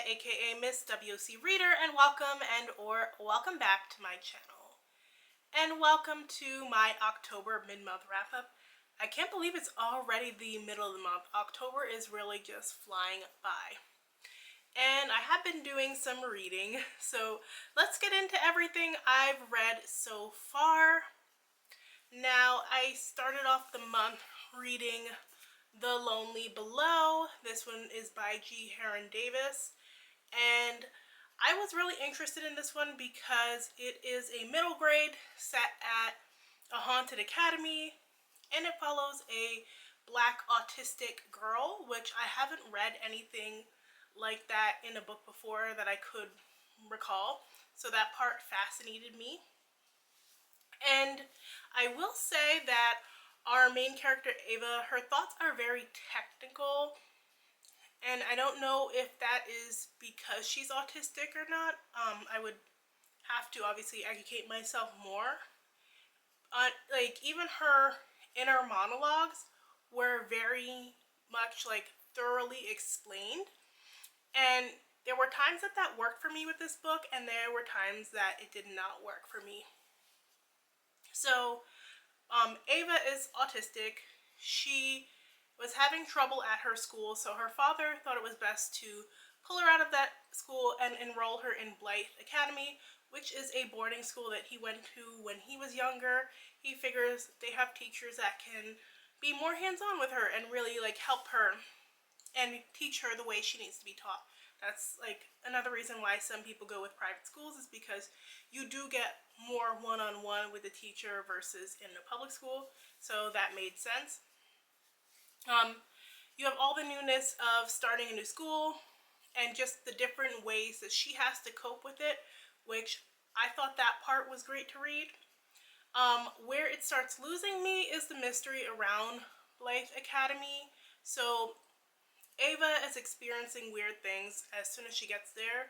aka Miss WC Reader, and welcome back to my channel. And welcome to my October mid-month wrap-up. I can't believe it's already the middle of the month. October is really just flying by. And I have been doing some reading, so let's get into everything I've read so far. Now, I started off the month reading The Lonely Below. This one is by G. Heron Davis. And I was really interested in this one because it is a middle grade set at a haunted academy, and it follows a black autistic girl, which I haven't read anything like that in a book before that I could recall. So that part fascinated me. And I will say that our main character, Ava, her thoughts are very technical. And I don't know if that is because she's autistic or not. I would have to obviously educate myself more. Like, even her inner monologues were very much like thoroughly explained. And there were times that worked for me with this book, and there were times that it did not work for me. So, Ava is autistic. She was having trouble at her school, so her father thought it was best to pull her out of that school and enroll her in Blythe Academy, which is a boarding school that he went to when he was younger. He figures they have teachers that can be more hands-on with her and really like help her and teach her the way she needs to be taught. That's like another reason why some people go with private schools, is because you do get more one-on-one with the teacher versus in a public school. So that made sense. You have all the newness of starting a new school and just the different ways that she has to cope with it, which I thought that part was great to read. Where it starts losing me is the mystery around Blythe Academy. So Ava is experiencing weird things as soon as she gets there,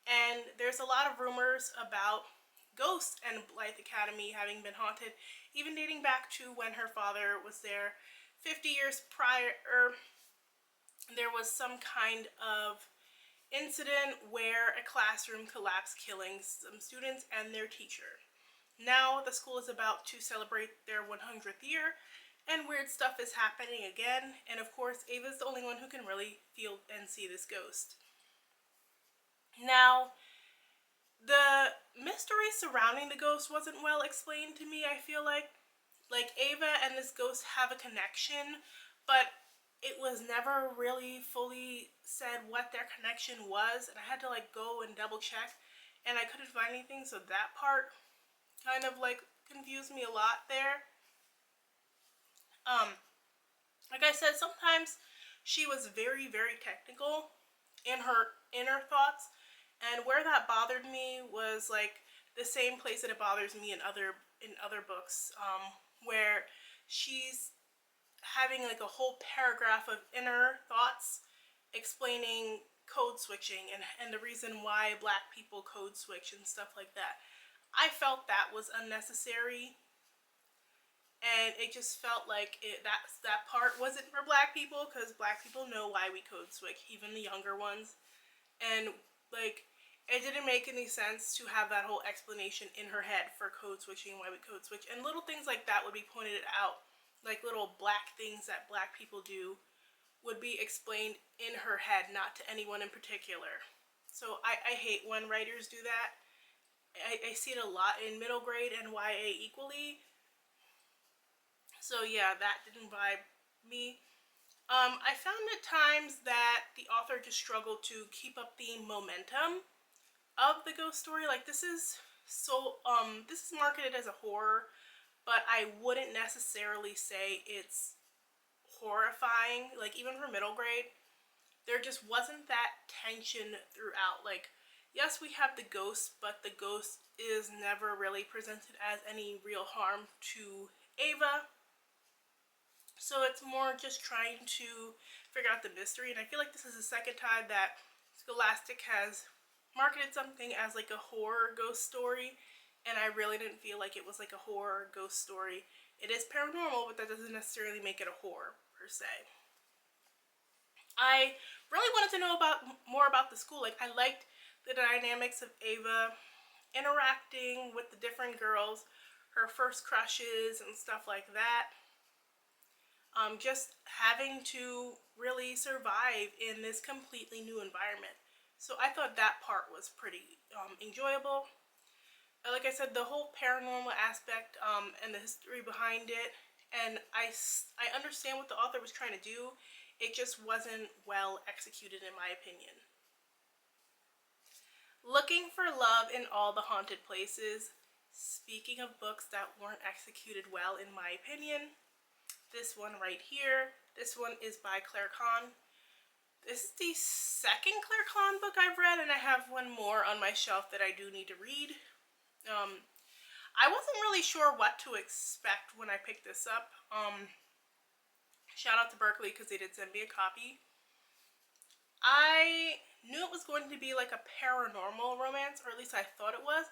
and there's a lot of rumors about ghosts and Blythe Academy having been haunted, even dating back to when her father was there 50 years prior. There was some kind of incident where a classroom collapsed, killing some students and their teacher. Now the school is about to celebrate their 100th year, and weird stuff is happening again, and of course Ava's the only one who can really feel and see this ghost. Now, the mystery surrounding the ghost wasn't well explained to me. I feel like Ava and this ghost have a connection, but it was never really fully said what their connection was, and I had to like go and double check, and I couldn't find anything, so that part kind of like confused me a lot there. Like I said, sometimes she was very, very technical in her inner thoughts, and where that bothered me was like the same place that it bothers me in other books, where she's having like a whole paragraph of inner thoughts explaining code switching and the reason why black people code switch and stuff like that. I felt that was unnecessary, and it just felt like that part wasn't for black people, because black people know why we code switch, even the younger ones. And like, it didn't make any sense to have that whole explanation in her head for code switching and why we code switch, and little things like that would be pointed out, like little black things that black people do would be explained in her head, not to anyone in particular. So I hate when writers do that. I see it a lot in middle grade and YA equally. So yeah, that didn't vibe me. I found at times that the author just struggled to keep up the momentum of the ghost story. Like, this is marketed as a horror, but I wouldn't necessarily say it's horrifying. Like, even for middle grade, there just wasn't that tension throughout. Like, yes, we have the ghost, but the ghost is never really presented as any real harm to Ava. So it's more just trying to figure out the mystery, and I feel like this is the second time that Scholastic has marketed something as like a horror ghost story, and I really didn't feel like it was like a horror ghost story. It is paranormal, but that doesn't necessarily make it a horror per se. I really wanted to know more about the school. Like, I liked the dynamics of Ava interacting with the different girls, her first crushes and stuff like that. Just having to really survive in this completely new environment. So I thought that part was pretty enjoyable. Like I said, the whole paranormal aspect and the history behind it, and I understand what the author was trying to do. It just wasn't well executed, in my opinion. Looking for love in all the haunted places. Speaking of books that weren't executed well, in my opinion, this one right here. This one is by Claire Kahn. This is the second Claire Kahn book I've read, and I have one more on my shelf that I do need to read. I wasn't really sure what to expect when I picked this up. Shout out to Berkeley because they did send me a copy. I knew it was going to be like a paranormal romance, or at least I thought it was.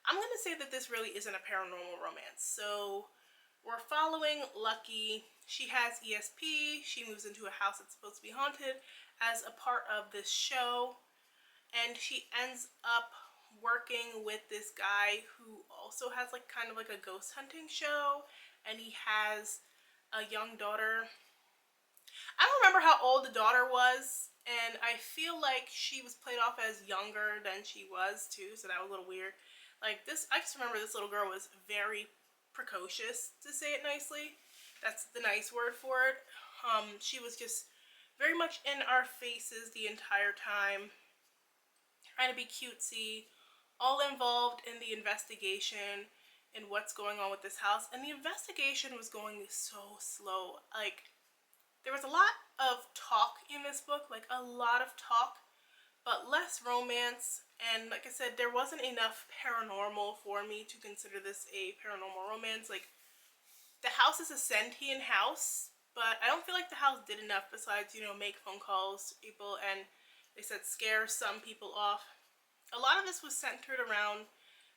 I'm going to say that this really isn't a paranormal romance. So we're following Lucky. She has ESP. She moves into a house that's supposed to be haunted as a part of this show. And she ends up working with this guy who also has like kind of like a ghost hunting show. And he has a young daughter. I don't remember how old the daughter was. And I feel like she was played off as younger than she was too. So that was a little weird. Like this, I just remember this little girl was very precocious, to say it nicely. That's the nice word for it. She was just very much in our faces the entire time, trying to be cutesy, all involved in the investigation and what's going on with this house. And the investigation was going so slow. Like, there was a lot of talk in this book, like a lot of talk, but less romance. And like I said, there wasn't enough paranormal for me to consider this a paranormal romance. Like, the house is a sentient house, but I don't feel like the house did enough besides, you know, make phone calls to people and they said scare some people off. A lot of this was centered around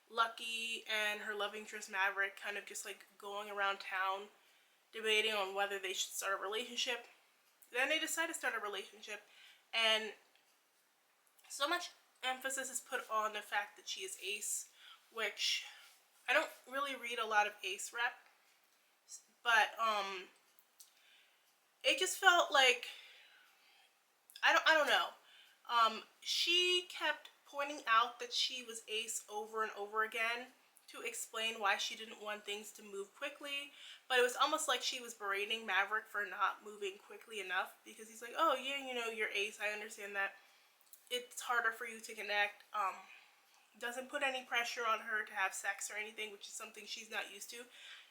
Lucky and her love interest Maverick kind of just like going around town debating on whether they should start a relationship. Then they decide to start a relationship, and so much emphasis is put on the fact that she is Ace, which I don't really read a lot of Ace rep, but it just felt like I don't know. She kept pointing out that she was Ace over and over again to explain why she didn't want things to move quickly, but it was almost like she was berating Maverick for not moving quickly enough, because he's like, oh yeah, you know, you're Ace, I understand that it's harder for you to connect. Doesn't put any pressure on her to have sex or anything, which is something she's not used to.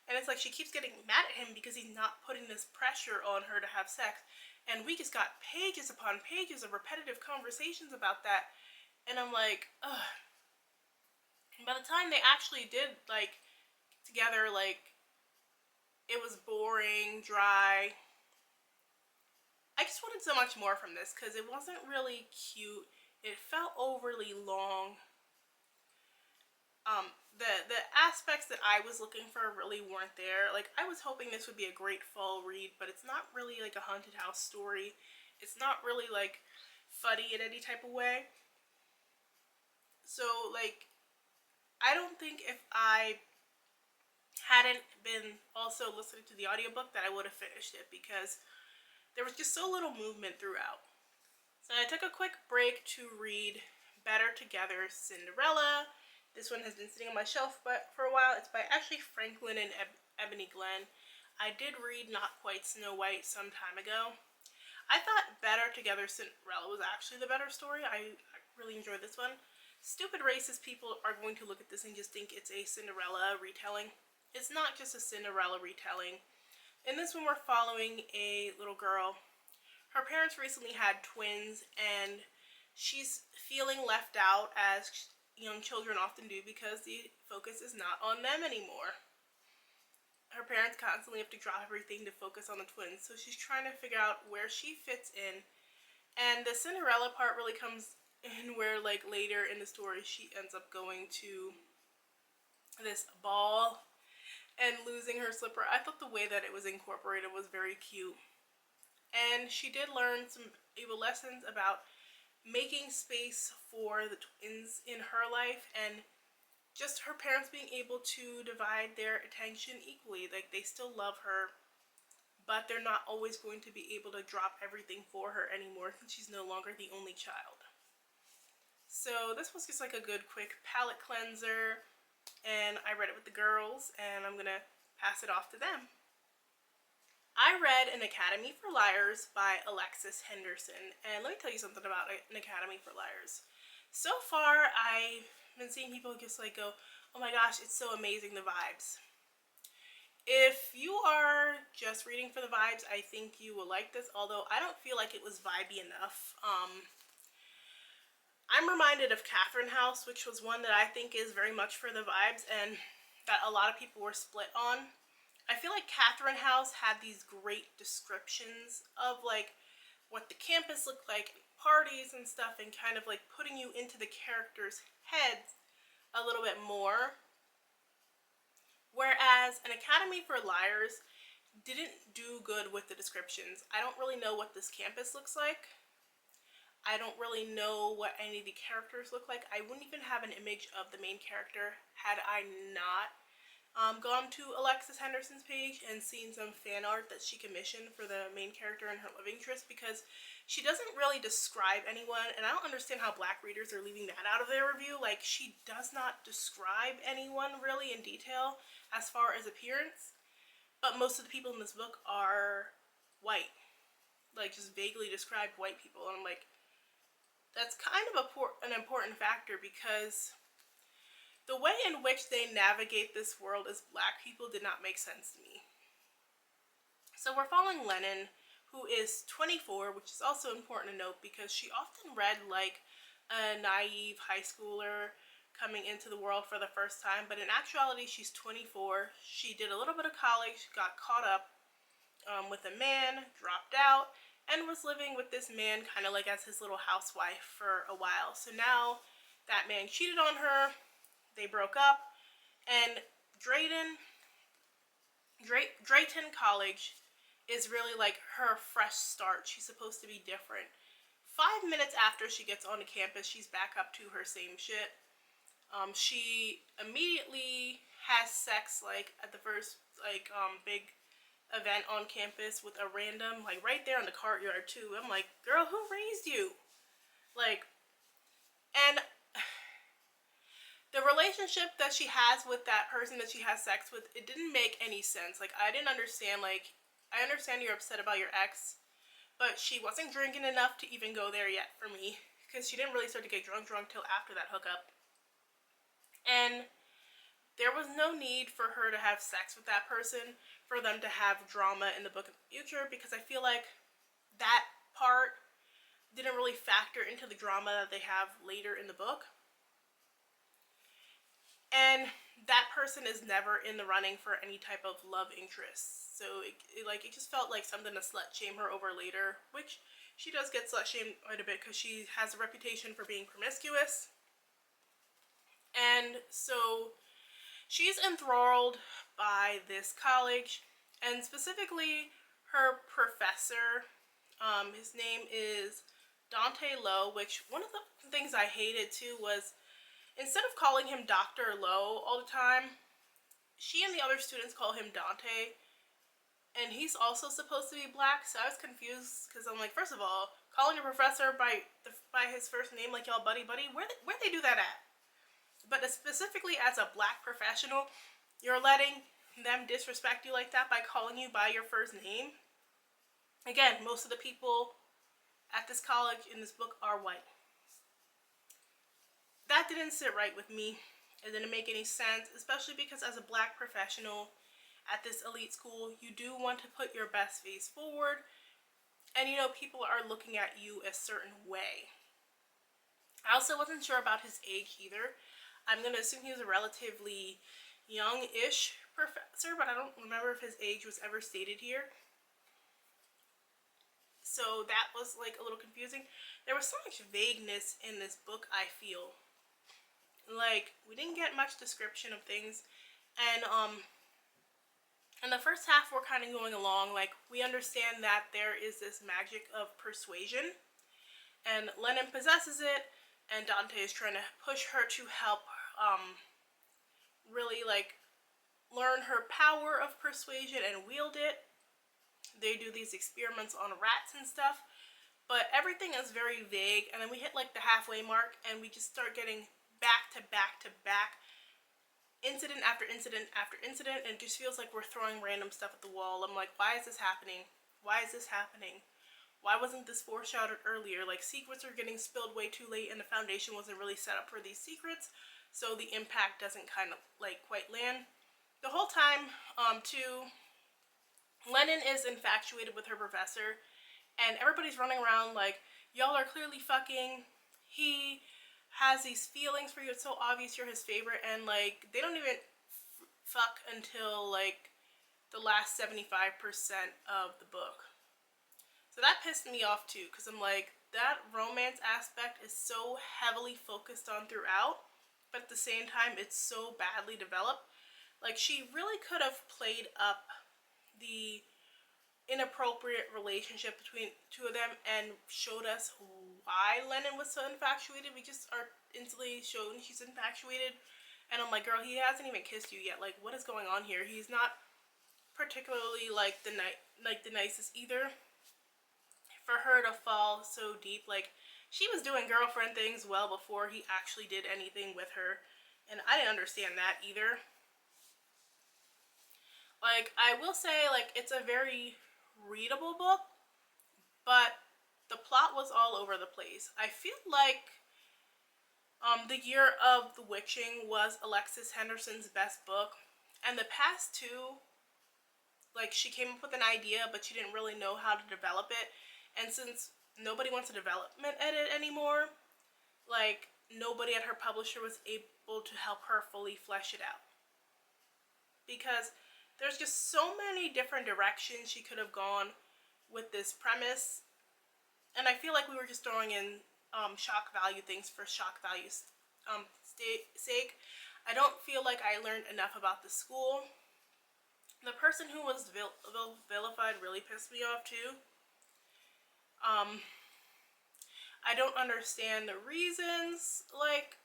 And it's like she keeps getting mad at him because he's not putting this pressure on her to have sex. And we just got pages upon pages of repetitive conversations about that. And I'm like, ugh. And by the time they actually did, like, together, like, it was boring, dry. I just wanted so much more from this because it wasn't really cute. It felt overly long. The aspects that I was looking for really weren't there. Like, I was hoping this would be a great fall read, but it's not really like a haunted house story. It's not really like funny in any type of way. So like, I don't think if I hadn't been also listening to the audiobook that I would have finished it, because there was just so little movement throughout. So I took a quick break to read Better Together Cinderella. This one has been sitting on my shelf but for a while. It's by Ashley Franklin and Ebony Glenn. I did read Not Quite Snow White some time ago. I thought Better Together Cinderella was actually the better story. I really enjoyed this one. Stupid racist people are going to look at this and just think it's a Cinderella retelling. It's not just a Cinderella retelling. In this one, we're following a little girl. Her parents recently had twins, and she's feeling left out, as young children often do, because the focus is not on them anymore. Her parents constantly have to drop everything to focus on the twins, so she's trying to figure out where she fits in. And the Cinderella part really comes in where, like, later in the story, she ends up going to this ball and losing her slipper. I thought the way that it was incorporated was very cute. And she did learn some lessons about making space for the twins in her life, and just her parents being able to divide their attention equally. Like, they still love her, but they're not always going to be able to drop everything for her anymore since she's no longer the only child. So this was just like a good quick palate cleanser, and I read it with the girls, and I'm gonna pass it off to them. I read An Academy for Liars by Alexis Henderson, and let me tell you something about An Academy for Liars. So far, I've been seeing people just like go, oh my gosh, it's so amazing, the vibes. If you are just reading for the vibes, I think you will like this, although I don't feel like it was vibey enough. I'm reminded of Catherine House, which was one that I think is very much for the vibes and that a lot of people were split on. I feel like Catherine House had these great descriptions of like what the campus looked like, parties and stuff, and kind of like putting you into the characters' heads a little bit more. Whereas An Academy for Liars didn't do good with the descriptions. I don't really know what this campus looks like. I don't really know what any of the characters look like. I wouldn't even have an image of the main character had I not gone to Alexis Henderson's page and seen some fan art that she commissioned for the main character and her love interest, because she doesn't really describe anyone, and I don't understand how Black readers are leaving that out of their review. Like, she does not describe anyone really in detail as far as appearance, but most of the people in this book are white, like just vaguely described white people, and I'm like, that's kind of an important factor, because the way in which they navigate this world as Black people did not make sense to me. So we're following Lennon, who is 24, which is also important to note because she often read like a naive high schooler coming into the world for the first time, but in actuality she's 24. She did a little bit of college, got caught up with a man, dropped out, and was living with this man kind of like as his little housewife for a while. So now that man cheated on her, they broke up, and Drayton College is really like her fresh start. She's supposed to be different. 5 minutes after she gets onto campus, she's back up to her same shit. She immediately has sex like at the first big event on campus with a random, like right there in the courtyard too. I'm like, girl, who raised you? Like, and the relationship that she has with that person that she has sex with, it didn't make any sense. Like, I didn't understand. Like, I understand you're upset about your ex, but she wasn't drinking enough to even go there yet for me, because she didn't really start to get drunk till after that hookup. And there was no need for her to have sex with that person for them to have drama in the book in the future, because I feel like that part didn't really factor into the drama that they have later in the book. And that person is never in the running for any type of love interest. So it just felt like something to slut shame her over later, which she does get slut shamed quite a bit because she has a reputation for being promiscuous. And so she's enthralled by this college, and specifically her professor. His name is Dante Lowe, which one of the things I hated too was, instead of calling him Dr. Lowe all the time, she and the other students call him Dante, and he's also supposed to be Black, so I was confused, because I'm like, first of all, calling a professor by his first name, like y'all buddy, where'd they do that at? But specifically as a Black professional, you're letting them disrespect you like that by calling you by your first name? Again, most of the people at this college in this book are white. That didn't sit right with me. It didn't make any sense, especially because as a Black professional at this elite school, you do want to put your best face forward, and you know, people are looking at you a certain way. I also wasn't sure about his age either. I'm going to assume he was a relatively young-ish professor, but I don't remember if his age was ever stated here. So that was like a little confusing. There was so much vagueness in this book, I feel. Like, we didn't get much description of things, and In the first half, we're kind of going along, like, we understand that there is this magic of persuasion, and Lennon possesses it, and Dante is trying to push her to help really, like, learn her power of persuasion and wield it. They do these experiments on rats and stuff, but everything is very vague, and then we hit, like, the halfway mark, and we just start getting back to back to back incident after incident after incident, and it just feels like we're throwing random stuff at the wall. I'm like, why is this happening? Why is this happening? Why wasn't this foreshadowed earlier? Like, secrets are getting spilled way too late, and the foundation wasn't really set up for these secrets, so the impact doesn't kind of, like, quite land. The whole time, too, Lennon is infatuated with her professor, and everybody's running around like, y'all are clearly fucking. He has these feelings for you. It's so obvious you're his favorite, and, like, they don't even fuck until, like, the last 75% of the book. So that pissed me off too, because I'm like, that romance aspect is so heavily focused on throughout, but at the same time, it's so badly developed. Like, she really could have played up the inappropriate relationship between two of them and showed us why Lennon was so infatuated. We just are instantly shown she's infatuated, and I'm like, girl, he hasn't even kissed you yet. Like, what is going on here? He's not particularly, like, the nicest either. For her to fall so deep, like, she was doing girlfriend things well before he actually did anything with her, and I didn't understand that either. Like, I will say, like, it's a very readable book, but the plot was all over the place. I feel like The Year of the Witching was Alexis Henderson's best book, and the past two, like, she came up with an idea, but she didn't really know how to develop it, and since nobody wants a development edit anymore, like, nobody at her publisher was able to help her fully flesh it out. Because there's just so many different directions she could have gone with this premise, and I feel like we were just throwing in shock value things for shock value's sake. I don't feel like I learned enough about the school. The person who was vilified really pissed me off too. I don't understand the reasons, like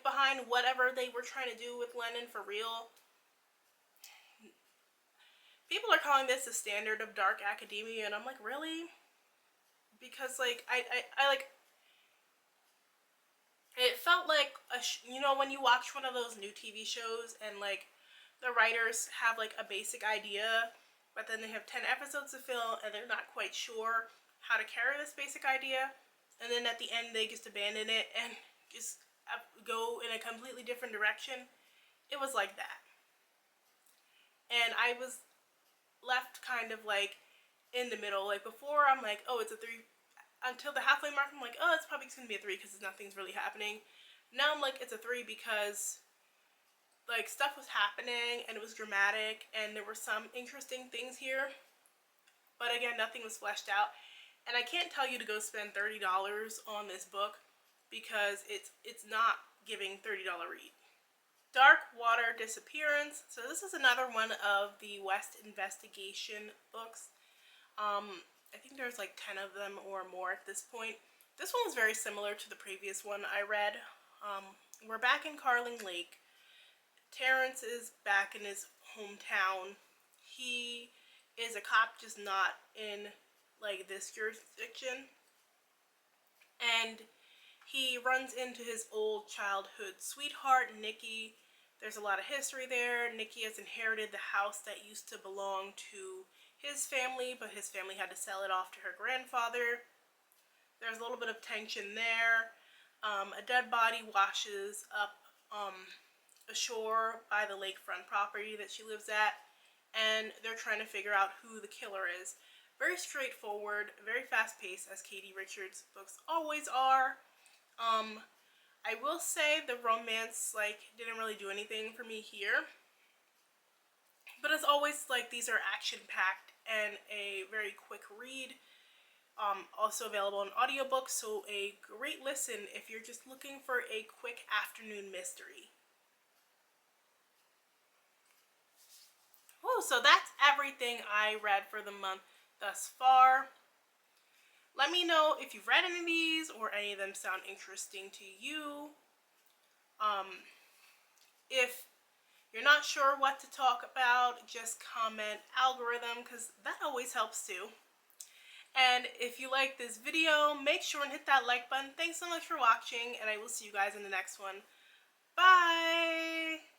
behind whatever they were trying to do with Lennon for real. People are calling this the standard of dark academia, and I'm like, really? Because, like, I like, it felt like you know, when you watch one of those new TV shows and, like, the writers have, like, a basic idea, but then they have 10 episodes to fill and they're not quite sure how to carry this basic idea, and then at the end they just abandon it and just go in a completely different direction. It was like that, and I was left kind of, like, in the middle. Like, before, I'm like, oh, it's a 3, until the halfway mark, I'm like, oh, it's probably gonna be a 3 because nothing's really happening. Now I'm like, it's a 3 because, like, stuff was happening and it was dramatic and there were some interesting things here, but again, nothing was fleshed out, and I can't tell you to go spend $30 on this book because it's not giving $30 read. Dark Water Disappearance. So this is another one of the West investigation books. I think there's like 10 of them or more at this point. This one was very similar to the previous one I read. We're back in Carling Lake. Terrence is back in his hometown. He is a cop, just not in, like, this jurisdiction. And he runs into his old childhood sweetheart, Nikki. There's a lot of history there. Nikki has inherited the house that used to belong to his family, but his family had to sell it off to her grandfather. There's a little bit of tension there. A dead body washes up ashore by the lakefront property that she lives at, and they're trying to figure out who the killer is. Very straightforward, very fast-paced, as Katie Richards' books always are. I will say the romance, like, didn't really do anything for me here. But as always, like, these are action-packed and a very quick read. Also available in audiobook, so a great listen if you're just looking for a quick afternoon mystery. So that's everything I read for the month thus far. Let me know if you've read any of these or any of them sound interesting to you. If you're not sure what to talk about, just comment algorithm, because that always helps too. And if you like this video, make sure and hit that like button. Thanks so much for watching, and I will see you guys in the next one. Bye!